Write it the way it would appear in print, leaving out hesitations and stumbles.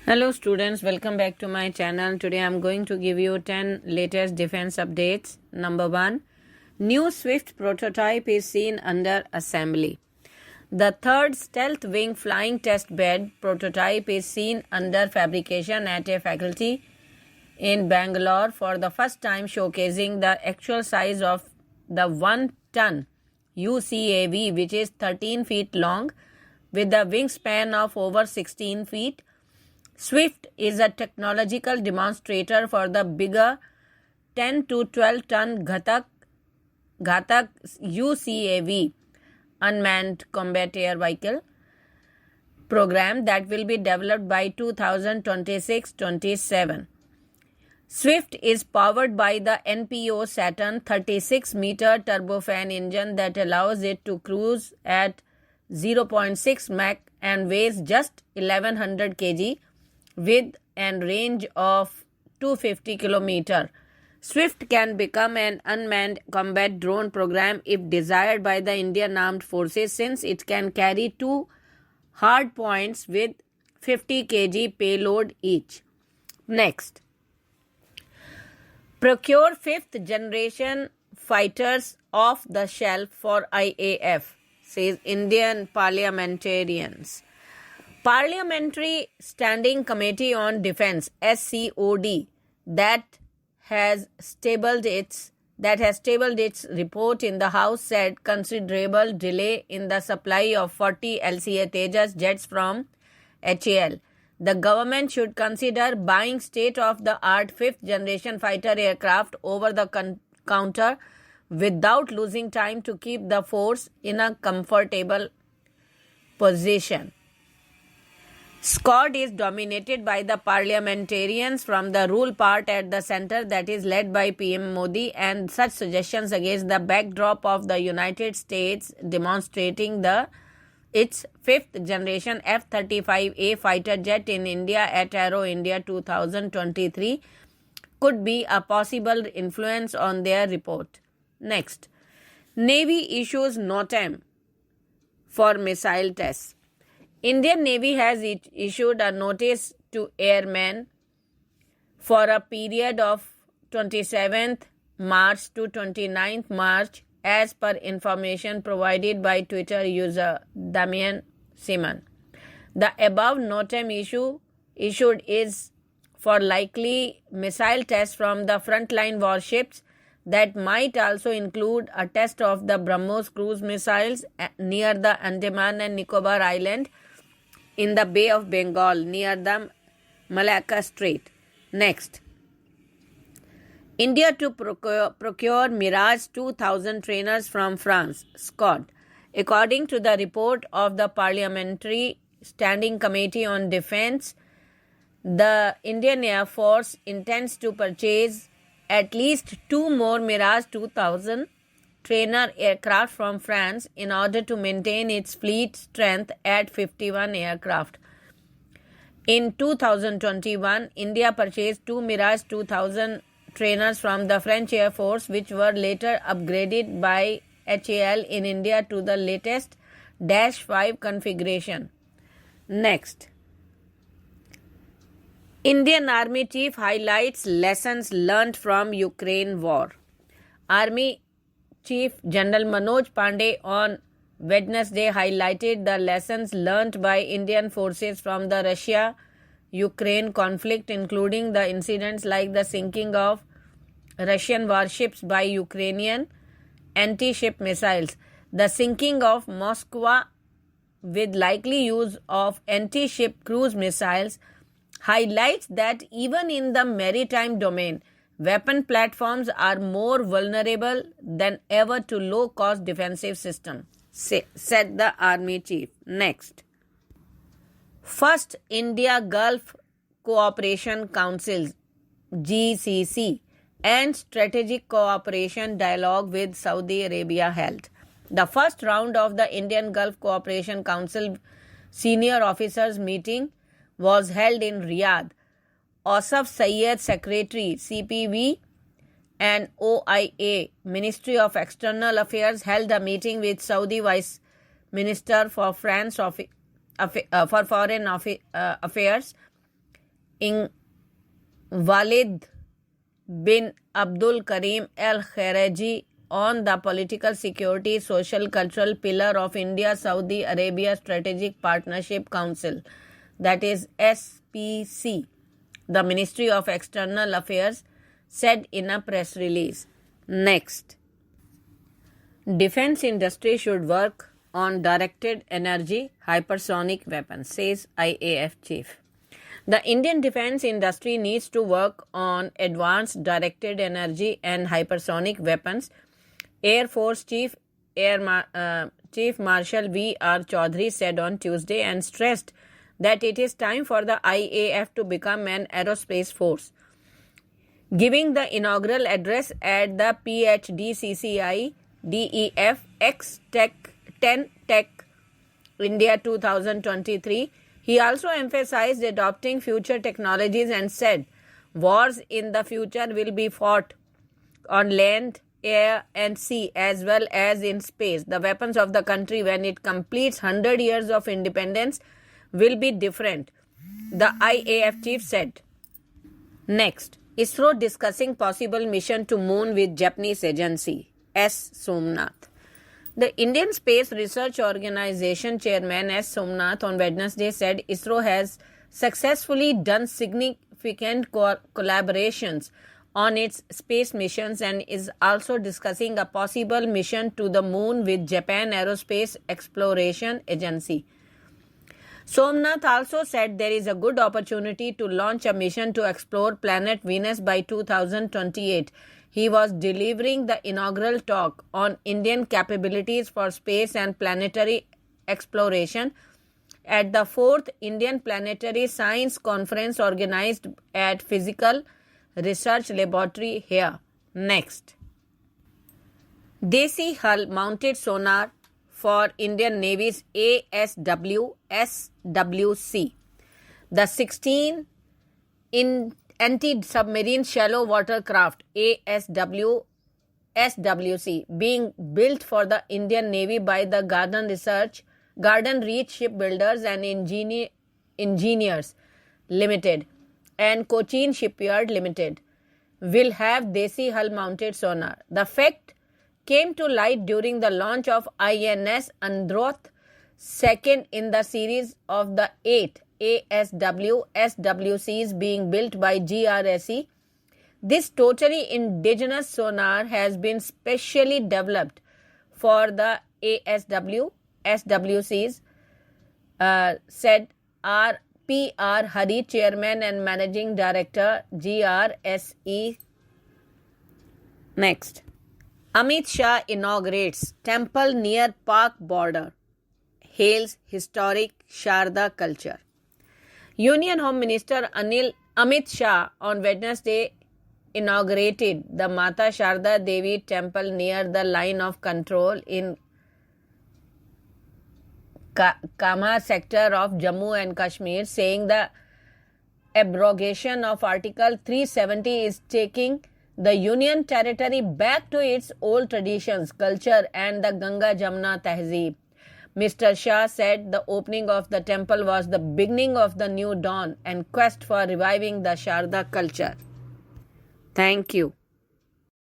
Hello students, welcome back to my channel. Today I am going to give you 10 latest defense updates. Number 1, new Swift prototype is seen under assembly. The third stealth wing flying test bed prototype is seen under fabrication at a faculty in Bangalore for the first time, showcasing the actual size of the 1-ton UCAV, which is 13 feet long with a wingspan of over 16 feet. Swift is a technological demonstrator for the bigger 10 to 12 ton Ghatak UCAV unmanned combat air vehicle program that will be developed by 2026-27. Swift is powered by the NPO Saturn 36-meter turbofan engine that allows it to cruise at 0.6 Mach and weighs just 1100 kg with a range of 250 km. Swift can become an unmanned combat drone program if desired by the Indian Armed Forces, since it can carry 2 hard points with 50 kg payload each. Next, procure 5th generation fighters off the shelf for IAF, says Indian parliamentarians. Parliamentary Standing Committee on Defence (SCOD) that has tabled its report in the House said considerable delay in the supply of 40 LCA Tejas jets from HAL. The government should consider buying state-of-the-art 5th generation fighter aircraft over the counter without losing time to keep the force in a comfortable position. SCOD is dominated by the parliamentarians from the rule part at the center, that is led by PM Modi, and such suggestions against the backdrop of the United States demonstrating its 5th generation F-35A fighter jet in India at Aero India 2023 could be a possible influence on their report. Next, Navy issues NOTAM for missile tests. Indian Navy has issued a notice to airmen for a period of 27th March to 29th March as per information provided by Twitter user Damian Simon. The above NOTAM issued is for likely missile tests from the frontline warships that might also include a test of the BrahMos cruise missiles near the Andaman and Nicobar Island in the Bay of Bengal near the Malacca Strait. Next, India to procure Mirage-2000 trainers from France, SCOD. According to the report of the Parliamentary Standing Committee on Defence, the Indian Air Force intends to purchase at least 2 more Mirage-2000 trainer aircraft from France in order to maintain its fleet strength at 51 aircraft. In 2021, India purchased 2 Mirage-2000 trainers from the French Air Force, which were later upgraded by HAL in India to the latest Dash 5 configuration. Next, Indian Army Chief highlights lessons learnt from Ukraine war. Army Chief General Manoj Pandey on Wednesday highlighted the lessons learnt by Indian forces from the Russia-Ukraine conflict, including the incidents like the sinking of Russian warships by Ukrainian anti-ship missiles, the sinking of Moskva with likely use of anti-ship cruise missiles, highlights that even in the maritime domain, weapon platforms are more vulnerable than ever to low-cost defensive systems, said the Army Chief. Next, First India Gulf Cooperation Council (GCC) and Strategic Cooperation Dialogue with Saudi Arabia held. The first round of the Indian Gulf Cooperation Council senior officers meeting was held in Riyadh. Asaf Sayed, Secretary, CPV, and OIA, Ministry of External Affairs, held a meeting with Saudi Vice Minister for Foreign Affairs Walid bin Abdul Karim Al Khareji on the political, security, social, cultural pillar of India-Saudi Arabia Strategic Partnership Council, that is SPC, the Ministry of External Affairs said in a press release. Next, defense industry should work on directed energy hypersonic weapons, says IAF chief. The Indian defense industry needs to work on advanced directed energy and hypersonic weapons, Air Force Chief Chief Marshal V.R. Chaudhary said on Tuesday, and stressed that it is time for the IAF to become an aerospace force. Giving the inaugural address at the PHDCCI DEF X Tech 10 Tech India 2023, he also emphasized adopting future technologies and said wars in the future will be fought on land, air and sea as well as in space. The weapons of the country when it completes 100 years of independence will be different, the IAF chief said. Next, ISRO discussing possible mission to moon with Japanese agency, S. Somnath. The Indian Space Research Organization chairman S. Somnath on Wednesday said ISRO has successfully done significant collaborations on its space missions and is also discussing a possible mission to the moon with Japan Aerospace Exploration Agency. Somnath also said there is a good opportunity to launch a mission to explore planet Venus by 2028. He was delivering the inaugural talk on Indian capabilities for space and planetary exploration at the 4th Indian Planetary Science Conference organized at Physical Research Laboratory here. Next, Desi hull-mounted sonar for Indian Navy's ASW SWC. The 16 anti-submarine shallow water craft ASW SWC being built for the Indian Navy by the Garden Reach Shipbuilders and Engineers Limited and Cochin Shipyard Limited will have Desi hull-mounted sonar. The fact came to light during the launch of INS Androth, second in the series of the 8 ASW SWCs being built by GRSE. This totally indigenous sonar has been specially developed for the ASW SWCs, said R.P.R. Hari, Chairman and Managing Director, GRSE. Next, Amit Shah inaugurates temple near Pak border, hails historic Sharda culture. Union Home Minister Amit Shah on Wednesday inaugurated the Mata Sharda Devi temple near the line of control in Kama sector of Jammu and Kashmir, saying the abrogation of Article 370 is taking the Union territory back to its old traditions, culture and the Ganga Jamna Tehzeeb. Mr. Shah said the opening of the temple was the beginning of the new dawn and quest for reviving the Sharda culture. Thank you.